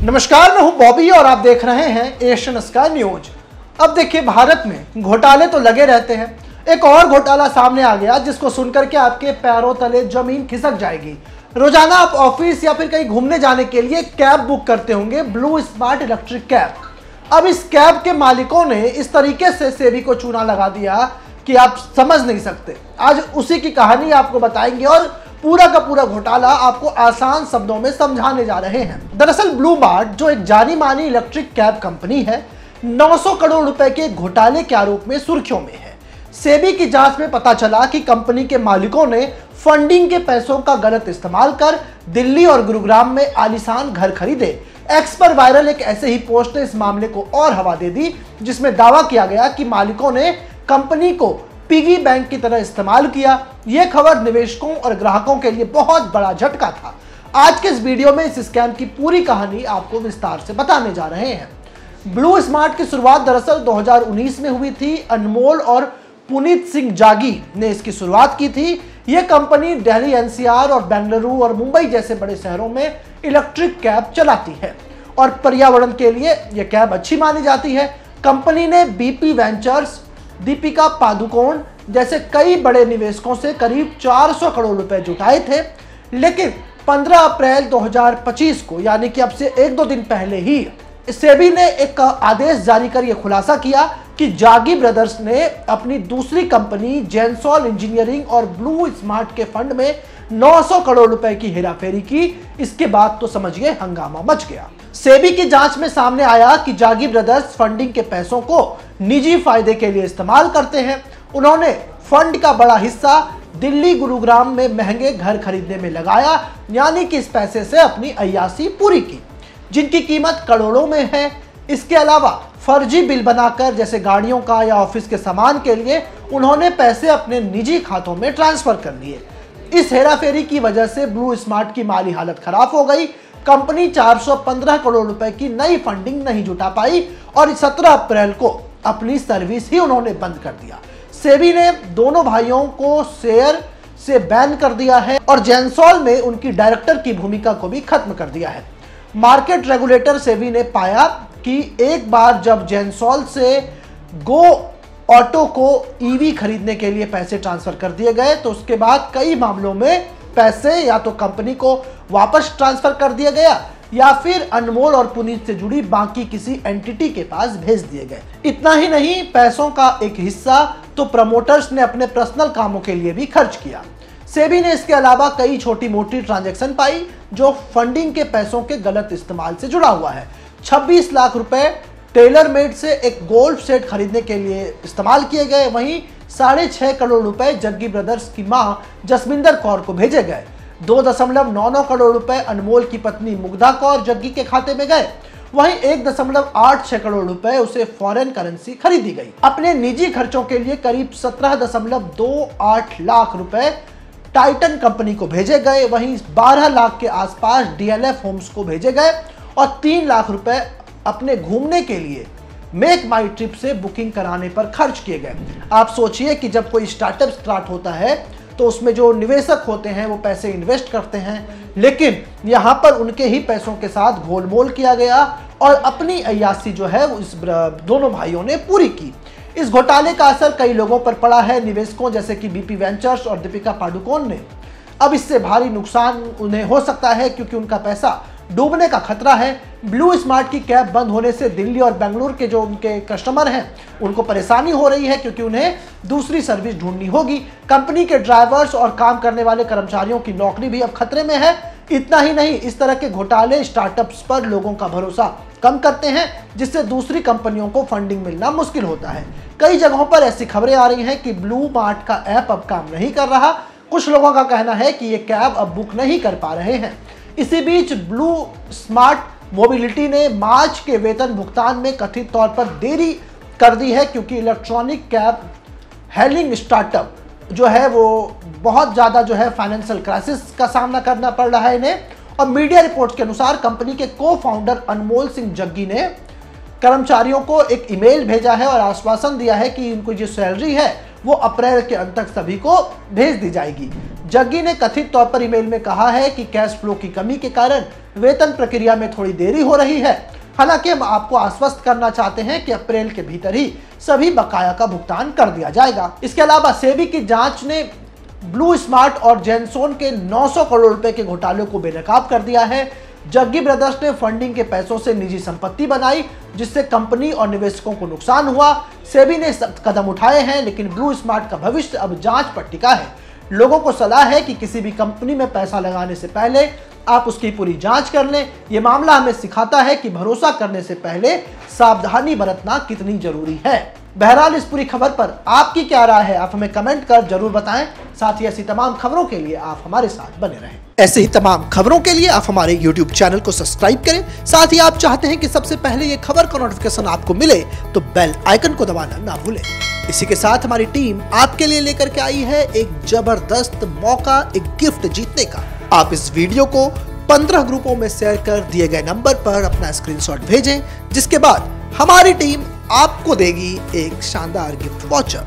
नमस्कार, मैं हूं बॉबी और आप देख रहे हैं एशियन स्काई न्यूज। अब देखिए, भारत में घोटाले तो लगे रहते हैं। एक और घोटाला सामने आ गया जिसको सुनकर के आपके पैरों तले जमीन खिसक जाएगी। रोजाना आप ऑफिस या फिर कहीं घूमने जाने के लिए कैब बुक करते होंगे, ब्लू स्मार्ट इलेक्ट्रिक कैब। अब इस कैब के मालिकों ने इस तरीके से सेबी को चूना लगा दिया कि आप समझ नहीं सकते। आज उसी की कहानी आपको बताएंगे और पूरा का पूरा घोटाला आपको आसान शब्दों में समझाने जा रहे हैं। दरअसल ब्लू मार्ट, जो एक जानी मानी इलेक्ट्रिक कैब कंपनी है, 900 करोड़ रुपए के घोटाले के आरोप में सुर्खियों में है। सेबी की जांच में पता चला कि कंपनी के मालिकों ने फंडिंग के पैसों का गलत इस्तेमाल कर दिल्ली और गुरुग्राम में आलीशान घर खरीदे। एक्स पर वायरल एक ऐसे ही पोस्ट ने इस मामले को और हवा दे दी, जिसमें दावा किया गया कि मालिकों ने कंपनी को पिगी बैंक की तरह इस्तेमाल किया। यह खबर निवेशकों और ग्राहकों के लिए बहुत बड़ा झटका था। आज के इस वीडियो में इस स्कैम की पूरी कहानी आपको विस्तार से बताने जा रहे हैं। ब्लू स्मार्ट की शुरुआत दरअसल 2019 में हुई थी। अनमोल और पुनीत सिंह जागी ने इसकी शुरुआत की थी। यह कंपनी दिल्ली, एनसीआर और बेंगलुरु और मुंबई जैसे बड़े शहरों में इलेक्ट्रिक कैब चलाती है और पर्यावरण के लिए यह कैब अच्छी मानी जाती है। कंपनी ने बीपी वेंचर्स, दीपिका पादुकोण जैसे कई बड़े निवेशकों से करीब 400 करोड़ रुपए जुटाए थे, लेकिन 15 अप्रैल 2025 को, यानी कि अब से एक दो दिन पहले ही, सेबी ने एक आदेश जारी कर यह खुलासा किया कि जागी ब्रदर्स ने अपनी दूसरी कंपनी जेनसॉल इंजीनियरिंग और ब्लू स्मार्ट के फंड में 900 करोड़ रुपए की हेराफेरी की। इसके बाद तो समझिए हंगामा मच गया। सेबी की जांच में सामने आया कि जागी ब्रदर्स फंडिंग के पैसों को निजी फायदे के लिए इस्तेमाल करते हैं। उन्होंने फंड का बड़ा हिस्सा दिल्ली, गुरुग्राम में महंगे घर खरीदने में लगाया, यानी कि इस पैसे से अपनी अय्यासी पूरी की, जिनकी कीमत करोड़ों में है। इसके अलावा फर्जी बिल बनाकर, जैसे गाड़ियों का या ऑफिस के सामान के लिए, उन्होंने पैसे अपने निजी खातों में ट्रांसफर कर दिए। इस हेराफेरी की वजह से ब्लू स्मार्ट की माली हालत खराब हो गई। कंपनी 415 करोड़ रुपए की नई फंडिंग नहीं जुटा पाई और 17 अप्रैल को अपनी सर्विस ही उन्होंने बंद कर दिया। सेबी ने दोनों भाइयों को शेयर से बैन कर दिया है और जेनसॉल में उनकी डायरेक्टर की भूमिका को भी खत्म कर दिया है। मार्केट रेगुलेटर सेबी ने पाया कि एक बार जब जेनसॉल से गो ऑटो को ईवी खरीदने के लिए पैसे ट्रांसफर कर दिए गए, तो उसके बाद कई मामलों में पैसे या तो कंपनी को वापस ट्रांसफर कर दिया गया या फिर अनमोल और पुनीत से जुड़ी बाकी किसी एंटिटी के पास भेज दिए गए। इतना ही नहीं, पैसों का एक हिस्सा तो प्रमोटर्स ने अपने पर्सनल कामों के लिए भी खर्च किया। सेबी ने इसके अलावा कई छोटी मोटी ट्रांजैक्शन पाई जो फंडिंग के पैसों के गलत इस्तेमाल से जुड़ा हुआ है। 26 लाख रुपए टेलर मेड से एक गोल्फ सेट खरीदने के लिए इस्तेमाल किए गए। वहीं 6.5 करोड़ रुपए जग्गी ब्रदर्स की मां जसमिंदर कौर को भेजे गए। 2.99 करोड़ रुपए अनमोल की पत्नी मुग्धा कौर जग्गी के खाते में गए। वहीं 1.86 करोड़ रुपए उसे फॉरेन करेंसी खरीदी गई। अपने निजी खर्चों के लिए करीब 17.28 लाख रुपए टाइटन कंपनी को भेजे गए। वहीं 12 लाख के आसपास डीएलएफ होम्स को भेजे गए और 3 लाख रुपए अपने घूमने के लिए मेक माई ट्रिप से बुकिंग कराने पर खर्च किए गए। आप सोचिए कि जब कोई स्टार्टअप स्टार्ट होता है तो उसमें जो निवेशक होते हैं वो पैसे इन्वेस्ट करते हैं, लेकिन यहाँ पर उनके ही पैसों के साथ घोलमोल किया गया और अपनी अय्यासी जो है वो इस दोनों भाइयों ने पूरी की। इस घोटाले का असर कई लोगों पर पड़ा है, निवेशकों जैसे कि बीपी वेंचर्स और दीपिका पादुकोण ने। अब इससे भारी नुकसान उन्हें हो सकता है क्योंकि उनका पैसा डूबने का खतरा है। ब्लू स्मार्ट की कैब बंद होने से दिल्ली और बेंगलुरु के जो उनके कस्टमर हैं उनको परेशानी हो रही है, क्योंकि उन्हें दूसरी सर्विस ढूंढनी होगी। कंपनी के ड्राइवर्स और काम करने वाले कर्मचारियों की नौकरी भी अब खतरे में है। इतना ही नहीं, इस तरह के घोटाले स्टार्टअप्स पर लोगों का भरोसा कम करते हैं, जिससे दूसरी कंपनियों को फंडिंग मिलना मुश्किल होता है। कई जगहों पर ऐसी खबरें आ रही हैं कि ब्लू मार्ट का ऐप अब काम नहीं कर रहा। कुछ लोगों का कहना है कि ये कैब अब बुक नहीं कर पा रहे हैं। इसी बीच ब्लू स्मार्ट मोबिलिटी ने मार्च के वेतन भुगतान में कथित तौर पर देरी कर दी है, क्योंकि इलेक्ट्रॉनिक कैब हेलिंग स्टार्टअप जो है वो बहुत ज़्यादा जो है फाइनेंशियल क्राइसिस का सामना करना पड़ रहा है इन्हें। और मीडिया रिपोर्ट्स के अनुसार कंपनी के को फाउंडर अनमोल सिंह जग्गी ने कर्मचारियों को एक ईमेल भेजा है और आश्वासन दिया है कि इनको जो सैलरी है वो अप्रैल के अंत तक सभी को भेज दी जाएगी। जग्गी ने कथित तौर पर ईमेल में कहा है कि कैश फ्लो की कमी के कारण वेतन प्रक्रिया में थोड़ी देरी हो रही है। हालांकि हम आपको आश्वस्त करना चाहते हैं कि अप्रैल के भीतर ही सभी बकाया का भुगतान कर दिया जाएगा। इसके अलावा सेबी की जांच ने ब्लू स्मार्ट और जेनसोन के 900 करोड़ रुपए के घोटाले को बेनकाब कर दिया है। जग्गी ब्रदर्स ने फंडिंग के पैसों से निजी संपत्ति बनाई, जिससे कंपनी और निवेशकों को नुकसान हुआ। सेबी ने सख्त कदम उठाए हैं, लेकिन ब्लू स्मार्ट का भविष्य अब जांच पर टिका है। लोगों को सलाह है कि किसी भी कंपनी में पैसा लगाने से पहले आप उसकी पूरी जांच कर लें। यह मामला हमें सिखाता है कि भरोसा करने से पहले सावधानी बरतना कितनी जरूरी है। बहरहाल इस पूरी खबर पर आपकी क्या राय है, आप हमें कमेंट कर जरूर बताएं। साथ ही ऐसी तमाम खबरों के लिए आप हमारे साथ बने रहें। ऐसे ही तमाम खबरों के लिए आप हमारे YouTube चैनल को सब्सक्राइब करें। साथ ही आप चाहते हैं कि सबसे पहले ये खबर का नोटिफिकेशन आपको मिले तो बेल आइकन को दबाना ना भूलें। इसी के साथ हमारी टीम आपके लिए लेकर के आई है एक जबरदस्त मौका, एक गिफ्ट जीतने का। आप इस वीडियो को 15 ग्रुपों में शेयर कर दिए गए नंबर पर अपना स्क्रीनशॉट भेजें, जिसके बाद हमारी टीम आपको देगी एक शानदार गिफ्ट वाउचर।